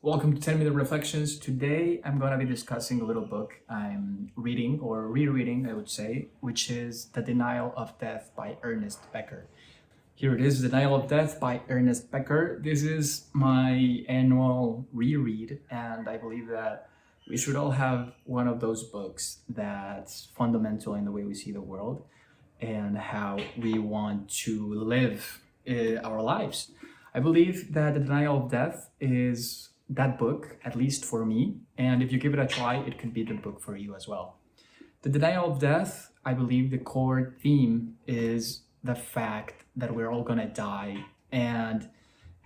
Welcome to 10-Minute Reflections. Today I'm going to be discussing a little book I'm reading or rereading, I would say, which is The Denial of Death by Ernest Becker. Here it is, Denial of Death by Ernest Becker. This is my annual reread, and I believe that we should all have one of those books that's fundamental in the way we see the world and how we want to live our lives. I believe that The Denial of Death is that book, at least for me, and if you give it a try, it could be the book for you as well. The Denial of Death, I believe the core theme is the fact that we're all gonna die, and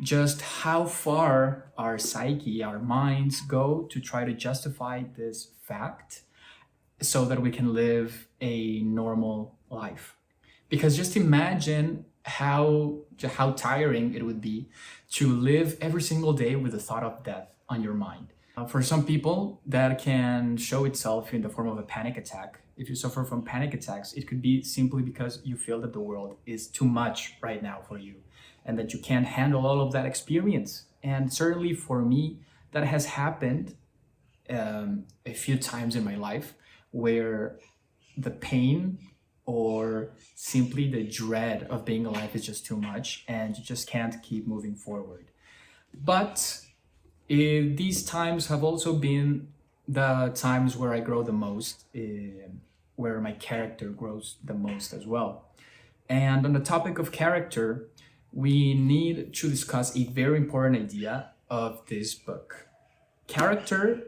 just how far our psyche, our minds go to try to justify this fact so that we can live a normal life. Because just imagine how tiring it would be to live every single day with the thought of death on your mind. For some people, that can show itself in the form of a panic attack. If you suffer from panic attacks, it could be simply because you feel that the world is too much right now for you and that you can't handle all of that experience. And certainly for me, that has happened a few times in my life where the pain or simply the dread of being alive is just too much and you just can't keep moving forward. But these times have also been the times where I grow the most, where my character grows the most as well. And on the topic of character, we need to discuss a very important idea of this book. Character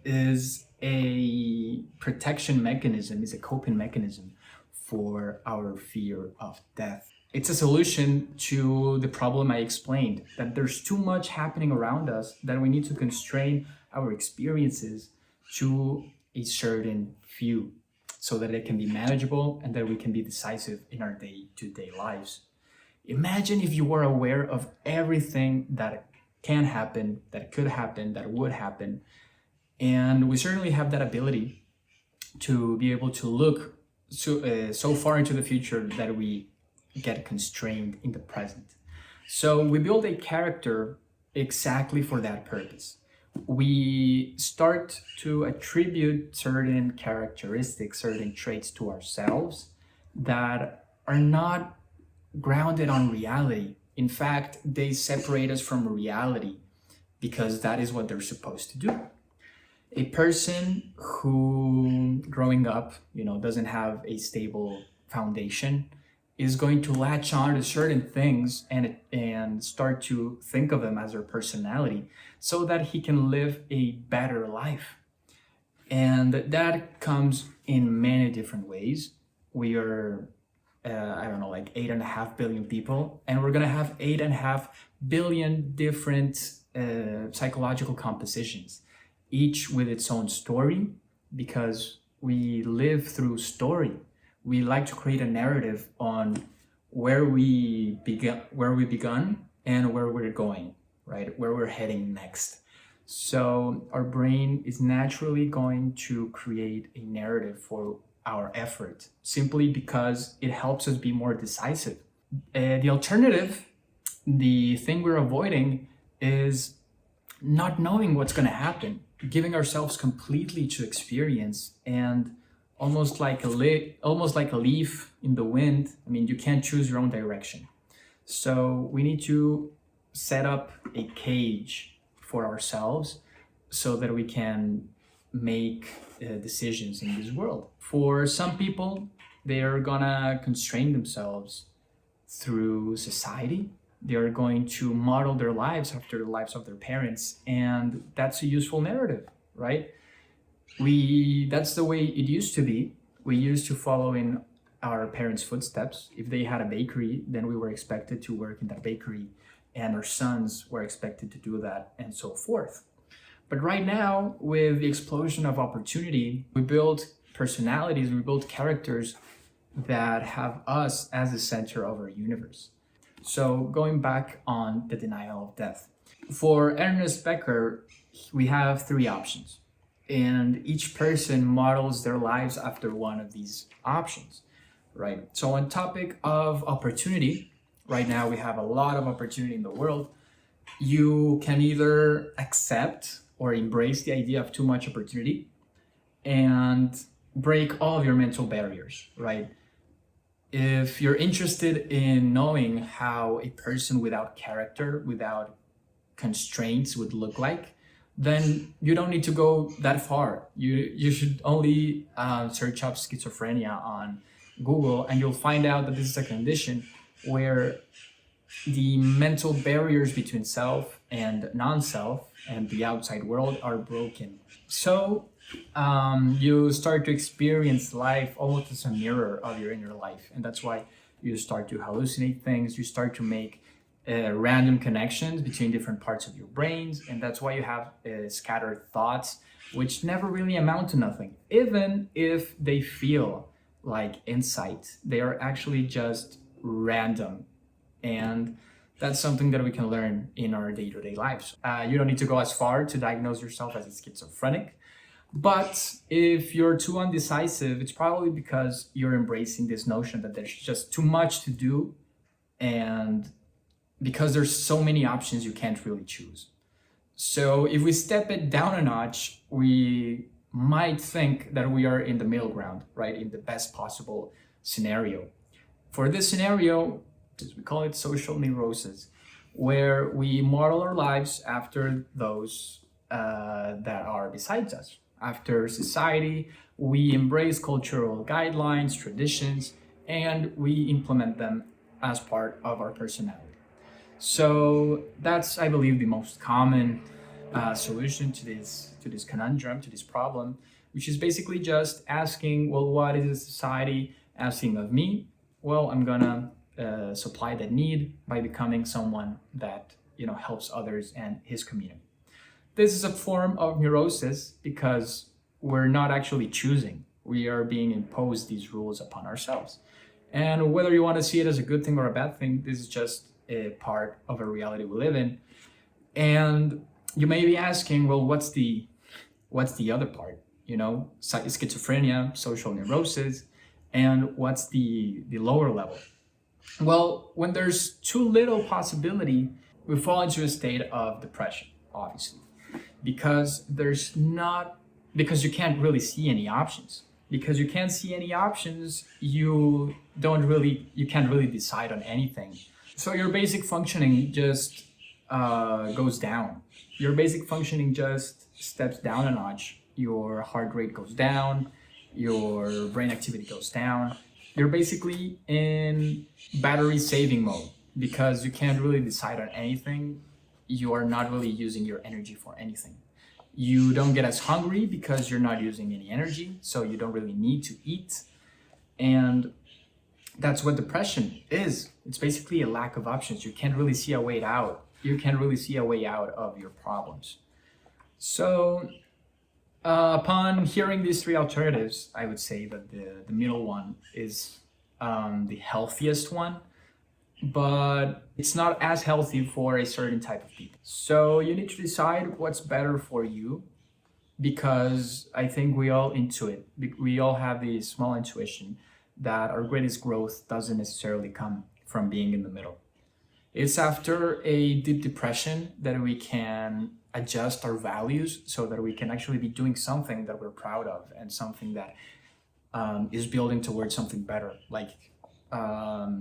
is a protection mechanism, is a coping mechanism for our fear of death. It's a solution to the problem I explained, that there's too much happening around us that we need to constrain our experiences to a certain few so that it can be manageable and that we can be decisive in our day-to-day lives. Imagine if you were aware of everything that can happen, that could happen, that would happen. And we certainly have that ability to be able to look so far into the future that we get constrained in the present. So we build a character exactly for that purpose. We start to attribute certain characteristics, certain traits to ourselves that are not grounded on reality. In fact, they separate us from reality because that is what they're supposed to do. A person who growing up, doesn't have a stable foundation is going to latch on to certain things and start to think of them as their personality so that he can live a better life. And that comes in many different ways. We are, like 8.5 billion people, and we're gonna have 8.5 billion different psychological compositions, each with its own story, because we live through story. We like to create a narrative on where we begun and where we're going, right? Where we're heading next. So our brain is naturally going to create a narrative for our effort simply because it helps us be more decisive. The alternative, the thing we're avoiding, is not knowing what's going to happen, giving ourselves completely to experience, and almost like a leaf in the wind. I mean, you can't choose your own direction. So we need to set up a cage for ourselves so that we can make decisions in this world. For some people, they're gonna constrain themselves through society. They're going to model their lives after the lives of their parents, and that's a useful narrative, right? That's the way it used to be. We used to follow in our parents' footsteps. If they had a bakery, then we were expected to work in that bakery, and our sons were expected to do that, and so forth. But right now, with the explosion of opportunity, we build personalities, we build characters that have us as the center of our universe. So going back on The Denial of Death. For Ernest Becker, we have 3 options, and each person models their lives after one of these options, right? So on topic of opportunity, right now we have a lot of opportunity in the world, You can either accept or embrace the idea of too much opportunity and break all of your mental barriers, right? If you're interested in knowing how a person without character, without constraints would look like, then you don't need to go that far. You should only search up schizophrenia on Google, and you'll find out that this is a condition where the mental barriers between self and non-self and the outside world are broken. So you start to experience life almost as a mirror of your inner life, and that's why you start to hallucinate things. You start to make random connections between different parts of your brains, and that's why you have scattered thoughts which never really amount to nothing. Even if they feel like insight, they are actually just random, and that's something that we can learn in our day-to-day lives. You don't need to go as far to diagnose yourself as a schizophrenic, but if you're too undecisive, it's probably because you're embracing this notion that there's just too much to do, and because there's so many options, you can't really choose. So if we step it down a notch, we might think that we are in the middle ground, right? In the best possible scenario. For this scenario, we call it social neurosis, where we model our lives after those that are besides us. After society, we embrace cultural guidelines, traditions, and we implement them as part of our personality. So that's, I believe, the most common solution to this conundrum, to this problem, which is basically just asking, well, what is the society asking of me? Well, I'm gonna supply that need by becoming someone that helps others and his community. This is a form of neurosis because we're not actually choosing. We are being imposed these rules upon ourselves. And whether you want to see it as a good thing or a bad thing, this is just a part of a reality we live in. And you may be asking, well, what's the other part? Schizophrenia, social neurosis, and what's the lower level? Well, when there's too little possibility, we fall into a state of depression, obviously, because you can't really see any options. Because you can't see any options, you can't really decide on anything. So your basic functioning just goes down. Your basic functioning just steps down a notch. Your heart rate goes down, your brain activity goes down. You're basically in battery saving mode because you can't really decide on anything. You are not really using your energy for anything. You don't get as hungry because you're not using any energy, so you don't really need to eat. And that's what depression is. It's basically a lack of options. You can't really see a way out. You can't really see a way out of your problems. So upon hearing these three alternatives, I would say that the middle one is the healthiest one, but it's not as healthy for a certain type of people. So you need to decide what's better for you, because I think we all intuit. We all have this small intuition that our greatest growth doesn't necessarily come from being in the middle. It's after a deep depression that we can adjust our values so that we can actually be doing something that we're proud of and something that is building towards something better, like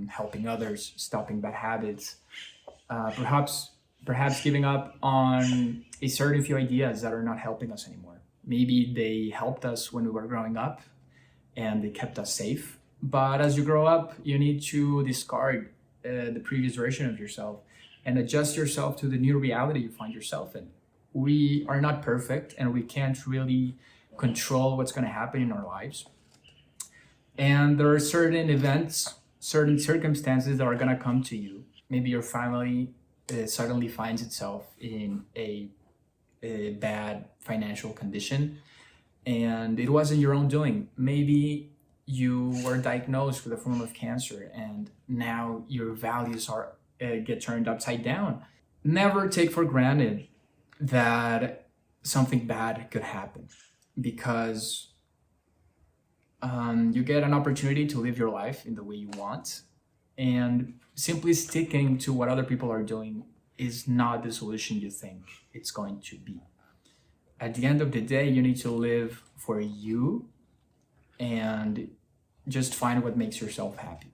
helping others, stopping bad habits, perhaps giving up on a certain few ideas that are not helping us anymore. Maybe they helped us when we were growing up and they kept us safe. But as you grow up, you need to discard the previous version of yourself and adjust yourself to the new reality you find yourself in. We are not perfect and we can't really control what's going to happen in our lives. And there are certain events, certain circumstances that are going to come to you. Maybe your family suddenly finds itself in a bad financial condition and it wasn't your own doing. Maybe you were diagnosed with a form of cancer and now your values are get turned upside down. Never take for granted that something bad could happen, because you get an opportunity to live your life in the way you want, and simply sticking to what other people are doing is not the solution you think it's going to be. At the end of the day, you need to live for you and just find what makes yourself happy.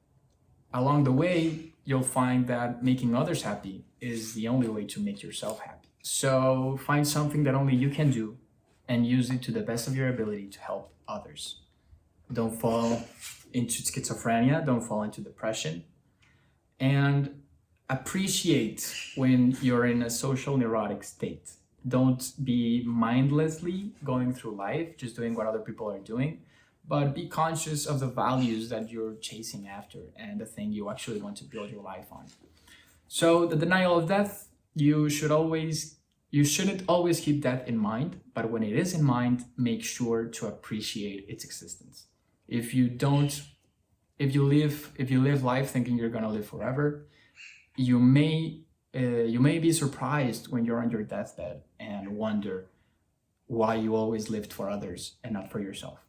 Along the way, you'll find that making others happy is the only way to make yourself happy. So find something that only you can do and use it to the best of your ability to help others. Don't fall into schizophrenia, don't fall into depression, and appreciate when you're in a social neurotic state. Don't be mindlessly going through life, just doing what other people are doing, but be conscious of the values that you're chasing after and the thing you actually want to build your life on. So the denial of death, you shouldn't always keep death in mind, but when it is in mind, make sure to appreciate its existence. If you live life thinking you're gonna live forever, you may be surprised when you're on your deathbed and wonder why you always lived for others and not for yourself.